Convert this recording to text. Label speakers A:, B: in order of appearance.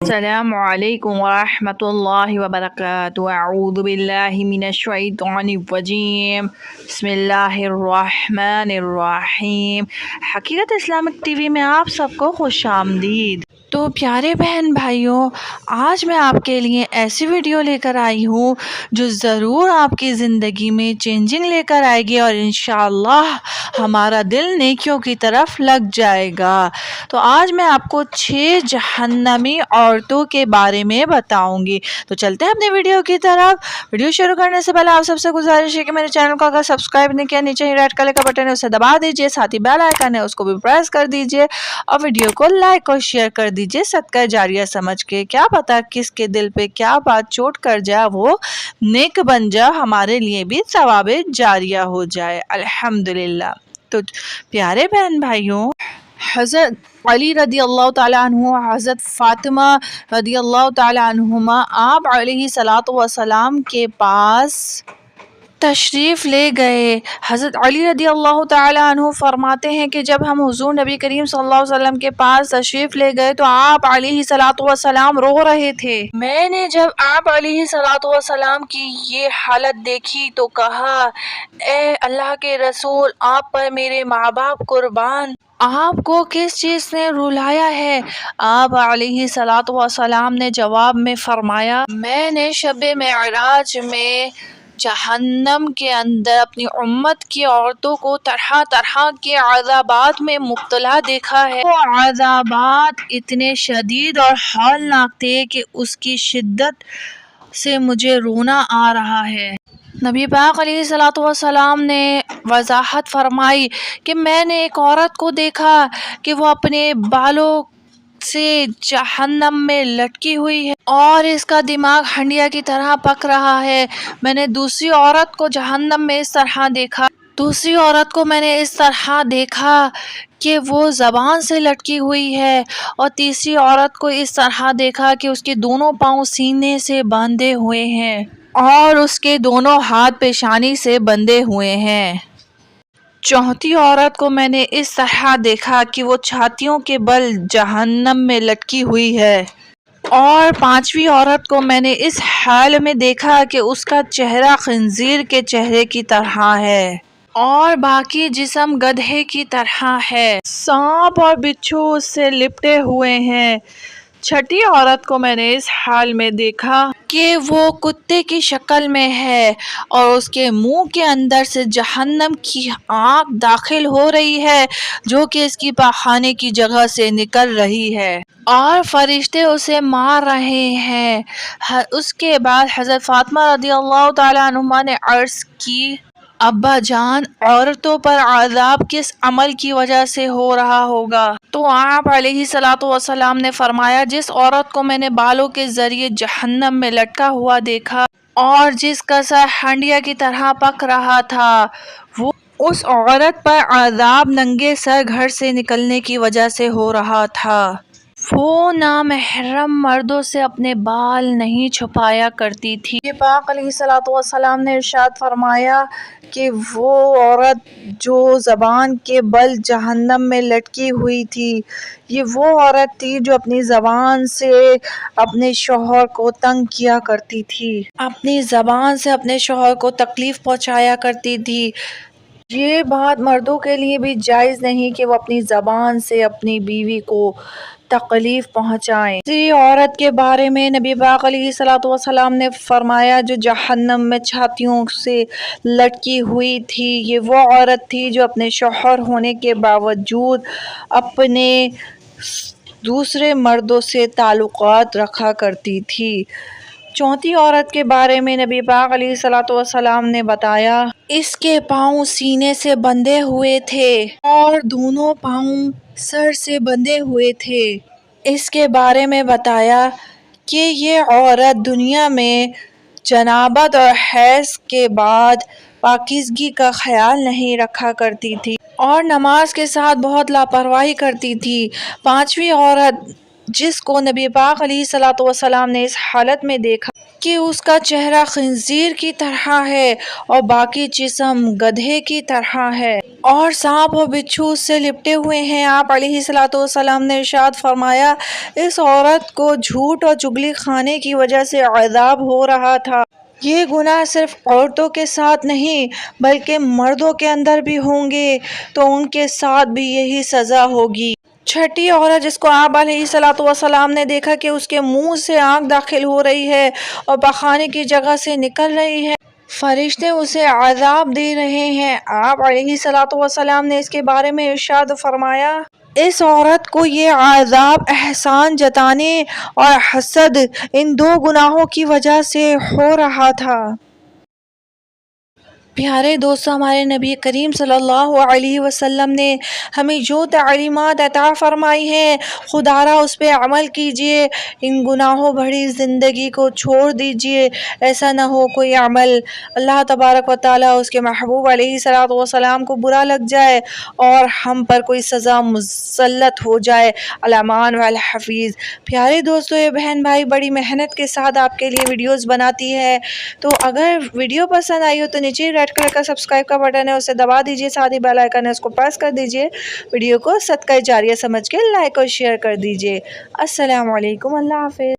A: السلام علیکم ورحمۃ اللہ وبرکاتہ۔ اعوذ باللہ من الشیطان الرجیم، بسم اللہ الرحمن الرحیم۔ حقیقت اسلامک ٹی وی میں آپ سب کو خوش آمدید۔ تو پیارے بہن بھائیوں، آج میں آپ کے لیے ایسی ویڈیو لے کر آئی ہوں جو ضرور آپ کی زندگی میں چینجنگ لے کر آئے گی اور انشاءاللہ ہمارا دل نیکیوں کی طرف لگ جائے گا۔ تو آج میں آپ کو 6 جہنمی عورتوں کے بارے میں بتاؤں گی۔ تو چلتے ہیں اپنی ویڈیو کی طرف۔ ویڈیو شروع کرنے سے پہلے آپ سب سے گزارش ہے کہ میرے چینل کو اگر سبسکرائب نہیں کیا، نیچے ہی ریڈ کلر کا بٹن ہے اسے دبا دیجئے، ساتھ ہی بیل آئیکن ہے اس کو بھی پریس کر دیجئے اور ویڈیو کو لائک اور شیئر کر دیجئے صدقہ جاریہ سمجھ کے۔ کیا پتا کس کے دل پہ کیا بات چوٹ کر جائے، وہ نیک بن جائے، ہمارے لیے بھی ثواب جاریہ ہو جائے، الحمدللہ۔ تو پیارے بہن بھائیوں، حضرت علی رضی اللہ تعالیٰ عنہ، حضرت فاطمہ رضی اللہ تعالیٰ عنہما آپ علیہ الصلوۃ والسلام کے پاس تشریف لے گئے۔ حضرت علی رضی اللہ تعالیٰ عنہ فرماتے ہیں کہ جب ہم حضور نبی کریم صلی اللہ علیہ وسلم کے پاس تشریف لے گئے تو آپ علیہ الصلوۃ والسلام رو رہے تھے۔ میں نے جب آپ علیہ الصلوۃ والسلام کی یہ حالت دیکھی تو کہا، اے اللہ کے رسول، آپ پر میرے ماں باپ قربان، آپ کو کس چیز نے رلایا ہے؟ آپ علیہ الصلوۃ والسلام نے جواب میں فرمایا، میں نے شب معراج میں جہنم کے اندر اپنی امت کی عورتوں کو طرح طرح کے عذابات میں مبتلا دیکھا ہے۔ وہ عذابات اتنے شدید اور ہولناک تھے کہ اس کی شدت سے مجھے رونا آ رہا ہے۔ نبی پاک علیہ الصلوۃ والسلام نے وضاحت فرمائی کہ میں نے ایک عورت کو دیکھا کہ وہ اپنے بالوں سے جہنم میں لٹکی ہوئی ہے اور اس کا دماغ ہنڈیا کی طرح پک رہا ہے۔ میں نے دوسری عورت کو جہنم میں اس طرح دیکھا، دوسری عورت کو میں نے اس طرح دیکھا کہ وہ زبان سے لٹکی ہوئی ہے، اور تیسری عورت کو اس طرح دیکھا کہ اس کے دونوں پاؤں سینے سے باندھے ہوئے ہیں اور اس کے دونوں ہاتھ پیشانی سے بندھے ہوئے ہیں۔ چوتھی عورت کو میں نے اس طرح دیکھا کہ وہ چھاتیوں کے بل جہنم میں لٹکی ہوئی ہے، اور پانچویں عورت کو میں نے اس حال میں دیکھا کہ اس کا چہرہ خنزیر کے چہرے کی طرح ہے اور باقی جسم گدھے کی طرح ہے، سانپ اور بچھو اس سے لپٹے ہوئے ہیں۔ چھٹی عورت کو میں نے اس حال میں دیکھا کہ وہ کتے کی شکل میں ہے اور اس کے منہ کے اندر سے جہنم کی آگ داخل ہو رہی ہے جو کہ اس کی پاخانے کی جگہ سے نکل رہی ہے اور فرشتے اسے مار رہے ہیں۔ اس کے بعد حضرت فاطمہ رضی اللہ تعالیٰ عنہما نے عرض کی، ابا جان، عورتوں پر عذاب کس عمل کی وجہ سے ہو رہا ہوگا؟ تو آپ علیہ الصلوۃ والسلام نے فرمایا، جس عورت کو میں نے بالوں کے ذریعے جہنم میں لٹکا ہوا دیکھا اور جس کا سر ہنڈیا کی طرح پک رہا تھا، وہ اس عورت پر عذاب ننگے سر گھر سے نکلنے کی وجہ سے ہو رہا تھا۔ وہ نامحرم مردوں سے اپنے بال نہیں چھپایا کرتی تھی۔ نبی پاک علیہ الصلوۃ والسلام نے ارشاد فرمایا کہ وہ عورت جو زبان کے بل جہنم میں لٹکی ہوئی تھی، یہ وہ عورت تھی جو اپنی زبان سے اپنے شوہر کو تنگ کیا کرتی تھی، اپنی زبان سے اپنے شوہر کو تکلیف پہنچایا کرتی تھی۔ یہ بات مردوں کے لیے بھی جائز نہیں کہ وہ اپنی زبان سے اپنی بیوی کو تکلیف پہنچائیں۔ اسی عورت کے بارے میں نبی پاک علیہ الصلوۃ والسلام نے فرمایا جو جہنم میں چھاتیوں سے لٹکی ہوئی تھی، یہ وہ عورت تھی جو اپنے شوہر ہونے کے باوجود اپنے دوسرے مردوں سے تعلقات رکھا کرتی تھی۔ چوتھی عورت کے بارے میں نبی پاک علیہ الصلوۃ والسلام نے بتایا، اس کے پاؤں سینے سے بندھے ہوئے تھے اور دونوں پاؤں سر سے بندھے ہوئے تھے۔ اس کے بارے میں بتایا کہ یہ عورت دنیا میں جنابت اور حیض کے بعد پاکیزگی کا خیال نہیں رکھا کرتی تھی اور نماز کے ساتھ بہت لاپرواہی کرتی تھی۔ پانچویں عورت جس کو نبی پاک علیہ الصلوۃ والسلام نے اس حالت میں دیکھا کہ اس کا چہرہ خنزیر کی طرح ہے اور باقی جسم گدھے کی طرح ہے اور سانپ و بچھو اس سے لپٹے ہوئے ہیں۔ آپ علیہ الصلوۃ والسلام نے ارشاد فرمایا، اس عورت کو جھوٹ اور چغلی خانے کی وجہ سے عذاب ہو رہا تھا۔ یہ گناہ صرف عورتوں کے ساتھ نہیں بلکہ مردوں کے اندر بھی ہوں گے تو ان کے ساتھ بھی یہی سزا ہوگی۔ چھٹی عورت جس کو آپ علیہ الصلوۃ والسلام نے دیکھا کہ اس کے منہ سے آگ داخل ہو رہی ہے اور پخانے کی جگہ سے نکل رہی ہے، فرشتے اسے عذاب دے رہے ہیں۔ آپ علیہ الصلوۃ والسلام نے اس کے بارے میں ارشاد فرمایا، اس عورت کو یہ عذاب احسان جتانے اور حسد ان دو گناہوں کی وجہ سے ہو رہا تھا۔ پیارے دوستو، ہمارے نبی کریم صلی اللہ علیہ وسلم نے ہمیں جو تعلیمات عطا فرمائی ہیں، خدارا اس پہ عمل کیجئے، ان گناہوں بھری زندگی کو چھوڑ دیجئے۔ ایسا نہ ہو کوئی عمل اللہ تبارک و تعالیٰ اس کے محبوب علیہ الصلوۃ والسلام کو برا لگ جائے اور ہم پر کوئی سزا مسلط ہو جائے۔ الامان والحفیظ۔ پیارے دوستو، یہ بہن بھائی بڑی محنت کے ساتھ آپ کے لیے ویڈیوز بناتی ہے، تو اگر ویڈیو پسند آئی ہو تو نیچے ریڈ کلر کا سبسکرائب کا بٹن ہے، اسے دبا دیجئے، ساتھ ہی بیل آئیکن ہے اس کو پریس کر دیجئے، ویڈیو کو صدقہ جاریہ سمجھ کے لائک اور شیئر کر دیجئے۔ السلام علیکم، اللہ حافظ۔